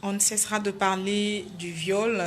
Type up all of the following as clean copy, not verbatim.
On ne cessera de parler du viol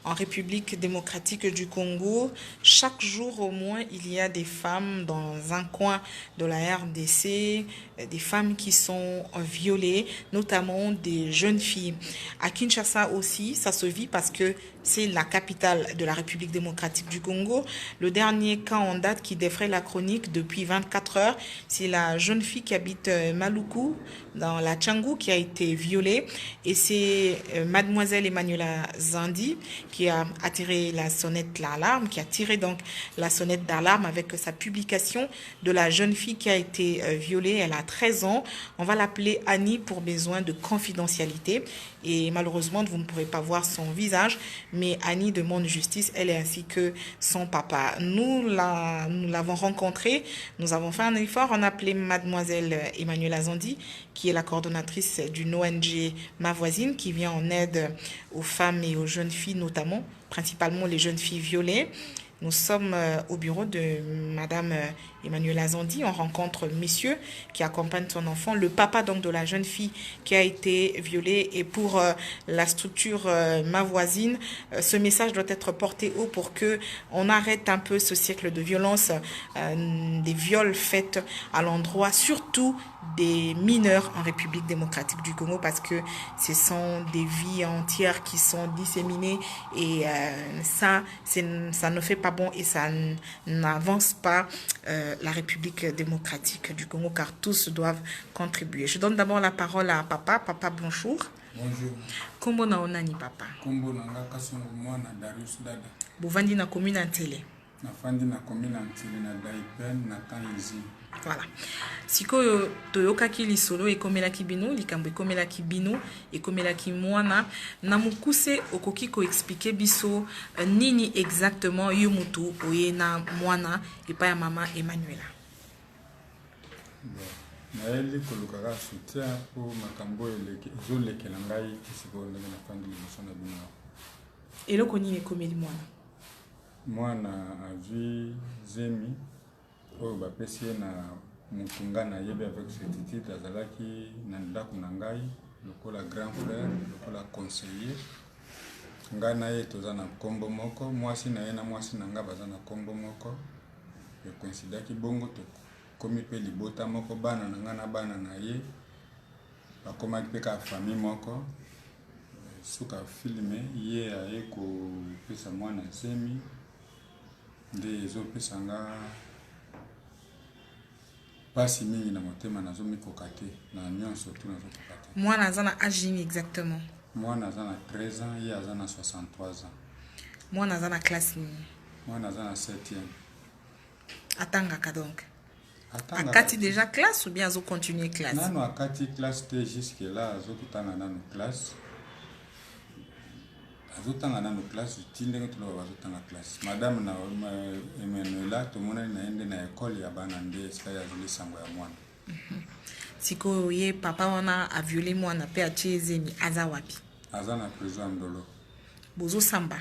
en République démocratique du Congo. Chaque jour au moins, il y a des femmes dans un coin de la RDC, des femmes qui sont violées, notamment des jeunes filles. À Kinshasa aussi, ça se vit parce que c'est la capitale de la République démocratique du Congo. Le dernier cas en date qui défraie la chronique depuis 24 heures, c'est la jeune fille qui habite Maluku, dans la Tchangou, qui a été violée. Et c'est mademoiselle Emmanuela Zandi qui a attiré la sonnette d'alarme, qui a tiré donc la sonnette d'alarme avec sa publication de la jeune fille qui a été violée. Elle a 13 ans. On va l'appeler Annie pour besoin de confidentialité. Et malheureusement, vous ne pourrez pas voir son visage, mais Annie demande justice, elle ainsi que son papa. Nous l'avons rencontrée, nous avons fait un effort, on a appelé mademoiselle Emmanuela Zandi, qui est la coordonnatrice d'une ONG Ma Voisine, qui vient en aide aux femmes et aux jeunes filles notamment, principalement les jeunes filles violées. Nous sommes au bureau de Madame Emmanuela Zandi. On rencontre monsieur qui accompagne son enfant, le papa donc de la jeune fille qui a été violée. Et pour la structure Ma Voisine, ce message doit être porté haut pour que on arrête un peu ce siècle de violence, des viols faits à l'endroit, surtout des mineurs en République démocratique du Congo, parce que ce sont des vies entières qui sont disséminées et ça ne fait pas bon et ça n'avance pas la République démocratique du Congo, car tous doivent contribuer. Je donne d'abord la parole à papa. Papa, bonjour. Bonjour. Kombo na onani papa? Kombo na nga Kasongo mwana Darius Dada. Bovandi na commune Antele. Nafandi na commune Antele na Daipen na Kanyizi. Voilà. Sikoyo toyokaki lisolo ekomelaki bino, likambo ekomelaki bino, ekomelaki mwana. Na mukuse okoki ko expliquer biso nini exactement yo mutu oye na mwana epa ya mama Emmanuela. Naeli kolukaka soutien pour makambo ezolekela ngai kisiko ndenge nafandi liboso na bino. Eloko nini ekomeli mwana? Mwana azwi zemi oyo bapesi ye na mutunga na yebe avec certitude azalaki na ndako na ngai lokola grand frère, lokola conseiller. Ngai na ye toza na kombo moko, mwasi na ye na mwasi na nga baza na kombo moko. Ekoinsidaki bongo tokomi mpe libota moko, bana na nga na bana na ye bakomaki mpe ka famille moko. Suka filme ye aye kopesa mwana zemi nde ezopesa nga pasi mingi na motema nazomikoka te na nyonso tu nazokoka te. Mwana aza na âge nini exactement? Mwana aza na 13 ans, ye aza na 63 ans. Mwana aza na classe nini? Mwana aza na 7e. Atangaka donc? Akati déjà classe ou bien azo continuer classe? Nano akati classe te, jusque là azokutana nano classe. Azotanga nano classe, tindenge tuloba azotanga classe. Madame na Emmanuela tomonani na ende na école ya bana nde esika ya zoli sango ya mwana. Siko ye papa wana a violé mwana pe atie zemi aza wapi? Aza na prison Ndolo. Bozo samba.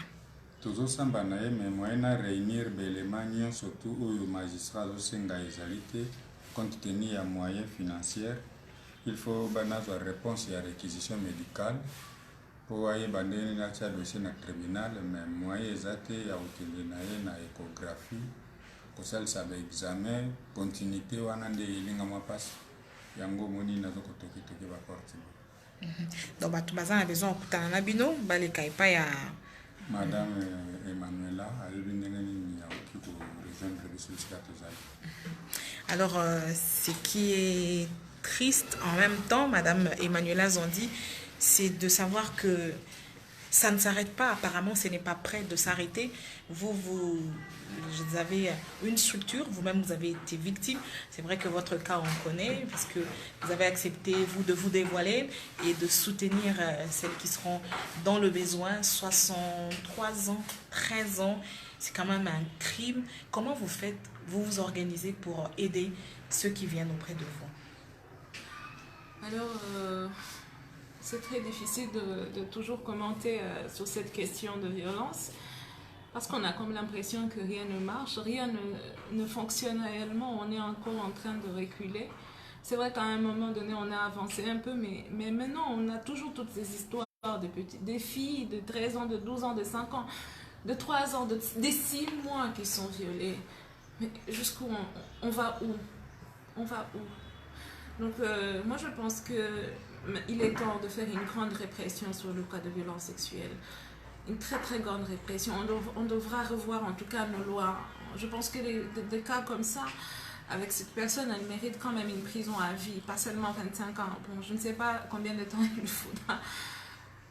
Tozo samba na ye mais moyena réunir belema nyonso tu oyo magistrat azosenga ezali te compte tenu ya moyens financiers. Il faut banazwa réponse ya réquisition médicale pour aye bandeni na tia dossier na tribunal, mais moyen eza te ya okende na ye na échographie kosalisa ba examen continuité wana nde elinga mwa pasi yango moni nazokotokitoki baporte. Donc bato baza na besoin okutana na bino baleka epa ya Madame Emmanuela ayebi ndenge nini ya oki ko rejoindre biso esika tozali. Alors ce qui est triste en même temps, Madame Emmanuela Zandi, c'est de savoir que ça ne s'arrête pas. Apparemment, ce n'est pas prêt de s'arrêter. Vous avez une structure, vous-même, vous avez été victime. C'est vrai que votre cas, on connaît, parce que vous avez accepté, vous, de vous dévoiler et de soutenir celles qui seront dans le besoin. 63 ans, 13 ans, c'est quand même un crime. Comment vous faites, vous vous organisez pour aider ceux qui viennent auprès de vous? Alors, c'est très difficile de toujours commenter sur cette question de violence parce qu'on a comme l'impression que rien ne marche, rien ne fonctionne réellement, on est encore en train de reculer. C'est vrai qu'à un moment donné, on a avancé un peu, mais maintenant, on a toujours toutes ces histoires. des filles de 13 ans, de 12 ans, de 5 ans, de 3 ans, des 6 mois qui sont violées. Mais jusqu'où on va où? On va où? Donc moi je pense qu'il est temps de faire une grande répression sur le cas de violence sexuelle. Une très très grande répression. On devra revoir en tout cas nos lois. Je pense que des cas comme ça, avec cette personne, elle mérite quand même une prison à vie, pas seulement 25 ans. Bon, je ne sais pas combien de temps il faudra.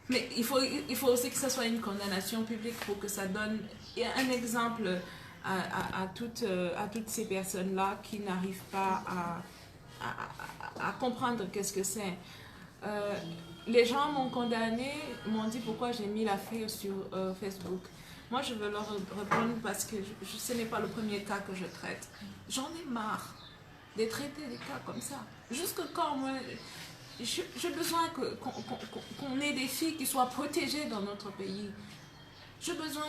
Mais il faut aussi que ce soit une condamnation publique pour que ça donne un exemple à toutes ces personnes-là qui n'arrivent pas à comprendre qu'est-ce que c'est. Les gens m'ont condamné, m'ont dit pourquoi j'ai mis la fille sur Facebook. Moi, je veux leur répondre parce que ce n'est pas le premier cas que je traite. J'en ai marre de traiter des cas comme ça. Jusque quand moi, j'ai besoin qu'on ait des filles qui soient protégées dans notre pays. J'ai besoin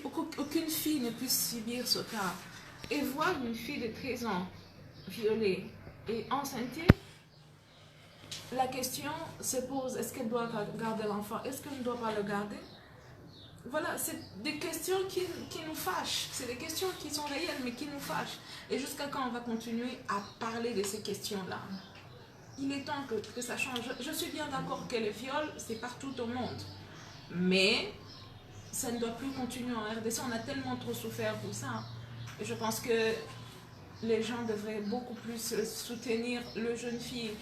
qu'aucune fille ne puisse subir ce cas. Et voir une fille de 13 ans violée et enceinte, la question se pose, est-ce qu'elle doit garder l'enfant? Est-ce qu'elle ne doit pas le garder? Voilà, c'est des questions qui nous fâchent. C'est des questions qui sont réelles, mais qui nous fâchent. Et jusqu'à quand on va continuer à parler de ces questions-là? Il est temps que ça change. Je suis bien d'accord que le viol, c'est partout au monde. Mais ça ne doit plus continuer en RDC. On a tellement trop souffert pour ça. Et je pense que les gens devraient beaucoup plus soutenir le jeune fille.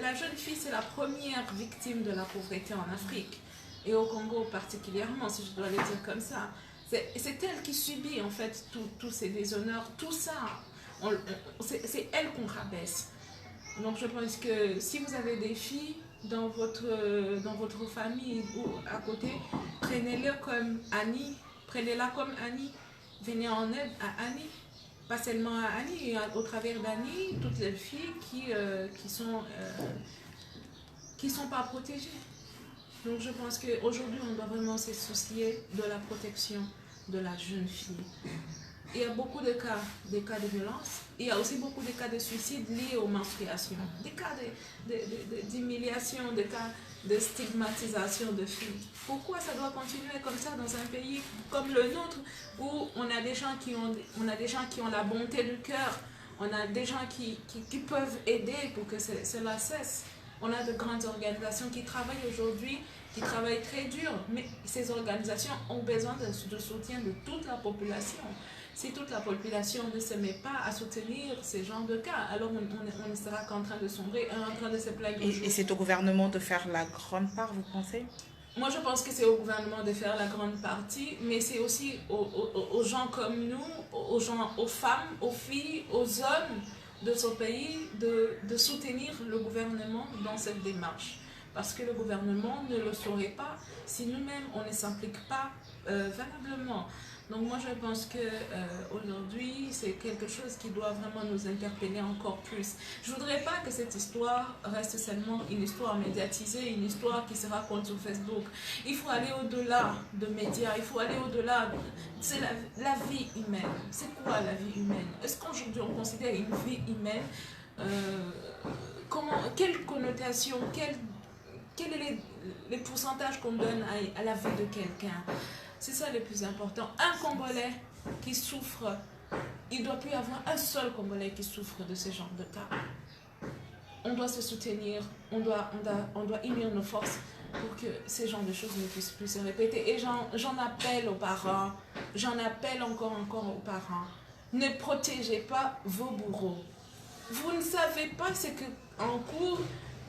La jeune fille, c'est la première victime de la pauvreté en Afrique. Et au Congo particulièrement, si je dois le dire comme ça. C'est elle qui subit en fait tous ces déshonneurs, tout ça. C'est elle qu'on rabaisse. Donc je pense que si vous avez des filles dans votre famille ou à côté, prenez-les comme Annie. Prenez-la comme Annie. Venez en aide à Annie. Pas seulement à Annie, et au travers d'Annie, toutes les filles qui sont pas protégées. Donc je pense qu'aujourd'hui, on doit vraiment se soucier de la protection de la jeune fille. Il y a beaucoup de cas de violence. Il y a aussi beaucoup de cas de suicide liés aux menstruations. Des cas d'humiliation, des cas de stigmatisation de filles. Pourquoi ça doit continuer comme ça dans un pays comme le nôtre où on a des gens qui ont la bonté du cœur, on a des gens qui peuvent aider pour que cela cesse. On a de grandes organisations qui travaillent aujourd'hui, qui travaillent très dur, mais ces organisations ont besoin de soutien de toute la population. Si toute la population ne se met pas à soutenir ces genres de cas, alors on ne sera qu'en train de sombrer, en train de se plaindre. Et c'est au gouvernement de faire la grande part, vous pensez? Moi, je pense que c'est au gouvernement de faire la grande partie, mais c'est aussi aux gens comme nous, aux femmes, aux filles, aux hommes de ce pays de soutenir le gouvernement dans cette démarche. Parce que le gouvernement ne le saurait pas si nous-mêmes, on ne s'implique pas valablement. Donc moi, je pense qu'aujourd'hui, c'est quelque chose qui doit vraiment nous interpeller encore plus. Je ne voudrais pas que cette histoire reste seulement une histoire médiatisée, une histoire qui se raconte sur Facebook. Il faut aller au-delà de médias, il faut aller au-delà. C'est la vie humaine. C'est quoi la vie humaine? Est-ce qu'aujourd'hui, on considère une vie humaine quelle connotation, quel est les pourcentages qu'on donne à la vie de quelqu'un? C'est ça le plus important. Un Congolais qui souffre, il ne doit plus y avoir un seul Congolais qui souffre de ce genre de cas. On doit se soutenir, on doit unir nos forces pour que ce genre de choses ne puissent plus se répéter. Et j'en appelle aux parents, j'en appelle encore aux parents. Ne protégez pas vos bourreaux. Vous ne savez pas ce qu'en cours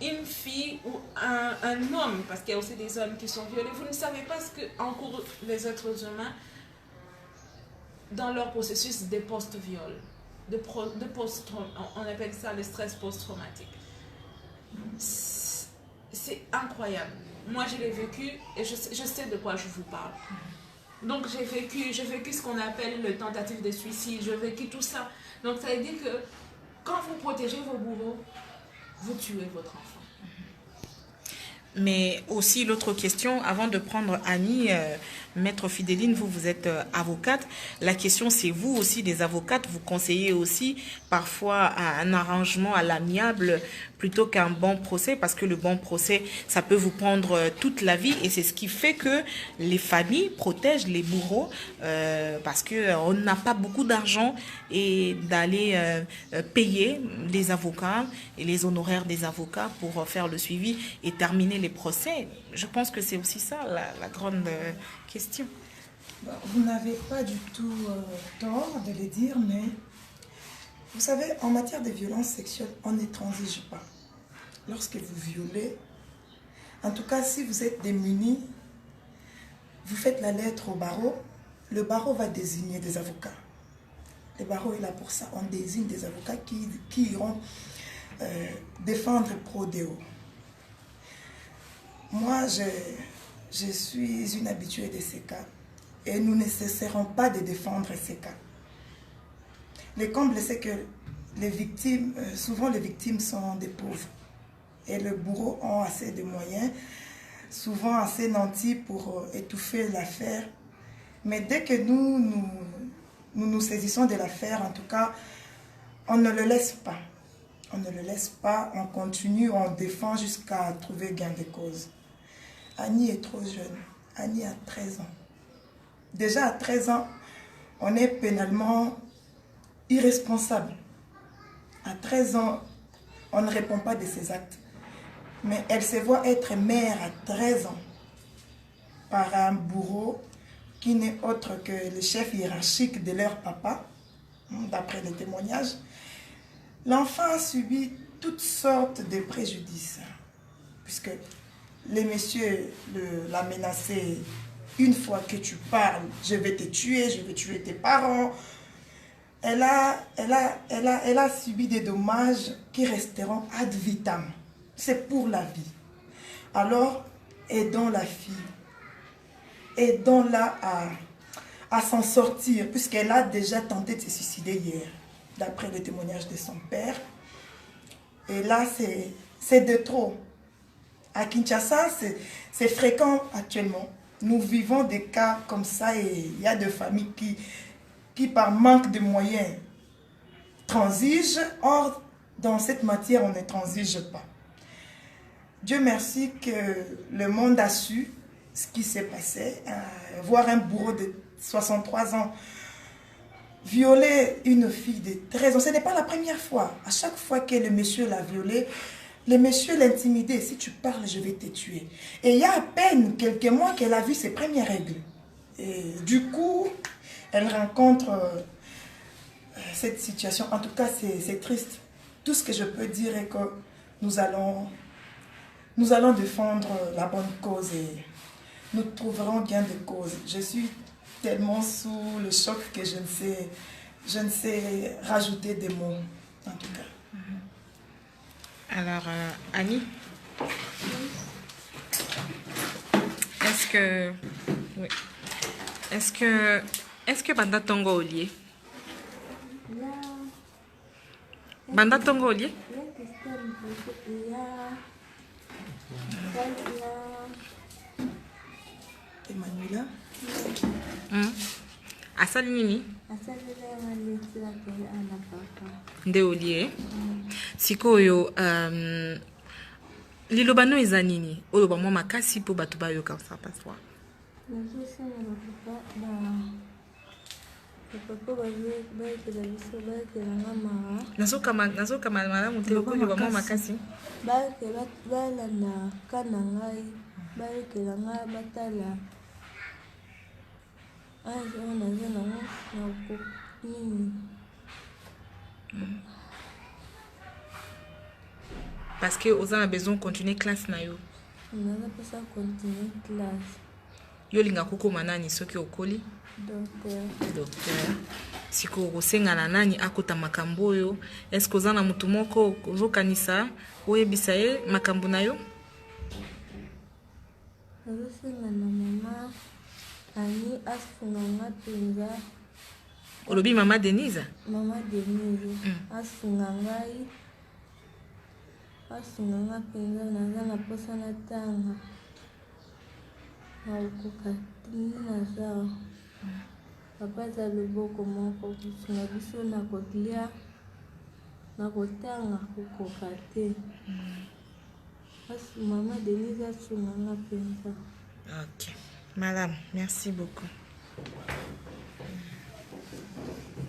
une fille ou un homme, parce qu'il y a aussi des hommes qui sont violés, vous ne savez pas ce qu'encourent les êtres humains dans leur processus de post-viol, on appelle ça le stress post-traumatique. C'est incroyable. Moi, je l'ai vécu et je sais de quoi je vous parle. Donc, j'ai vécu ce qu'on appelle le tentative de suicide, j'ai vécu tout ça. Donc, ça veut dire que quand vous protégez vos bourreaux, vous tuez votre enfant. Mais aussi l'autre question, avant de prendre Annie, Maître Fidéline, vous êtes avocate. La question, c'est vous aussi, des avocates, vous conseillez aussi parfois un arrangement à l'amiable plutôt qu'un bon procès, parce que le bon procès, ça peut vous prendre toute la vie, et c'est ce qui fait que les familles protègent les bourreaux, parce qu'on n'a pas beaucoup d'argent, et d'aller payer les avocats et les honoraires des avocats pour faire le suivi et terminer les procès. Je pense que c'est aussi ça la grande question. Vous n'avez pas du tout tort de le dire, mais vous savez, en matière de violence sexuelle, on ne transige pas. Lorsque vous violez, en tout cas si vous êtes démunis, vous faites la lettre au barreau, le barreau va désigner des avocats. Le barreau est là pour ça, on désigne des avocats qui iront défendre Prodeo. Moi, je suis une habituée de ces cas et nous ne cesserons pas de défendre ces cas. Le comble, c'est que les victimes, souvent les victimes sont des pauvres et les bourreaux ont assez de moyens, souvent assez nantis pour étouffer l'affaire. Mais dès que nous saisissons de l'affaire, en tout cas, on ne le laisse pas. On ne le laisse pas, on continue, on défend jusqu'à trouver gain de cause. Annie est trop jeune. Annie a 13 ans. Déjà à 13 ans, on est pénalement irresponsable. À 13 ans, on ne répond pas de ses actes. Mais elle se voit être mère à 13 ans par un bourreau qui n'est autre que le chef hiérarchique de leur papa, d'après les témoignages. L'enfant a subi toutes sortes de préjudices, puisque les messieurs l'a menacé: une fois que tu parles, je vais te tuer, je vais tuer tes parents. Elle a subi des dommages qui resteront ad vitam. C'est pour la vie. Alors, aidons la fille. Aidons-la à s'en sortir, puisqu'elle a déjà tenté de se suicider hier, d'après le témoignage de son père. Et là, c'est de trop. À Kinshasa, c'est fréquent actuellement. Nous vivons des cas comme ça, et il y a des familles qui par manque de moyens, transigent. Or, dans cette matière, on ne transige pas. Dieu merci que le monde a su ce qui s'est passé. Voir un bourreau de 63 ans violer une fille de 13 ans, ce n'est pas la première fois. À chaque fois que le monsieur l'a violée, le monsieur l'intimidait: si tu parles, je vais te tuer. Et il y a à peine quelques mois qu'elle a vu ses premières règles. Et du coup, elle rencontre cette situation. En tout cas, c'est triste. Tout ce que je peux dire est que nous allons défendre la bonne cause et nous trouverons gain de cause. Je suis tellement sous le choc que je ne sais rajouter des mots, en tout cas. Alors, Annie, est-ce que Banda Tongo Olié? Banda Tongo Olié? Emmanuela? Asali nini? Nde Olié? Sikoyo, liloba no eza nini? Oloba mwa makasi po bato bayoka sa paswa. Nazokama malamu te oloba mwa makasi. balanda kana ngai bayekela ngai batala oyo naza nango na nini. Parce que oza na besoin continuer classe na yo. naza pesa continuer classe. Yo linga kokoma nani soki okoli? Docteur. Siko okosengana nani akota makambo oyo? Est-ce que oza na mutu moko ozokanisa oyebisa ye makambo na yo? nazosengana mama Ani asunganga mpenza. Olobi mama Denise? Mama Denise asunga ngai. Asunga nga mpenza naza na posa na tanga. nakokoka nini naza papa aza loboko moko kosunga biso na kolia na kotanga kokoka te kasi mama Denise asunganga mpenza. Ok. Madame, merci beaucoup.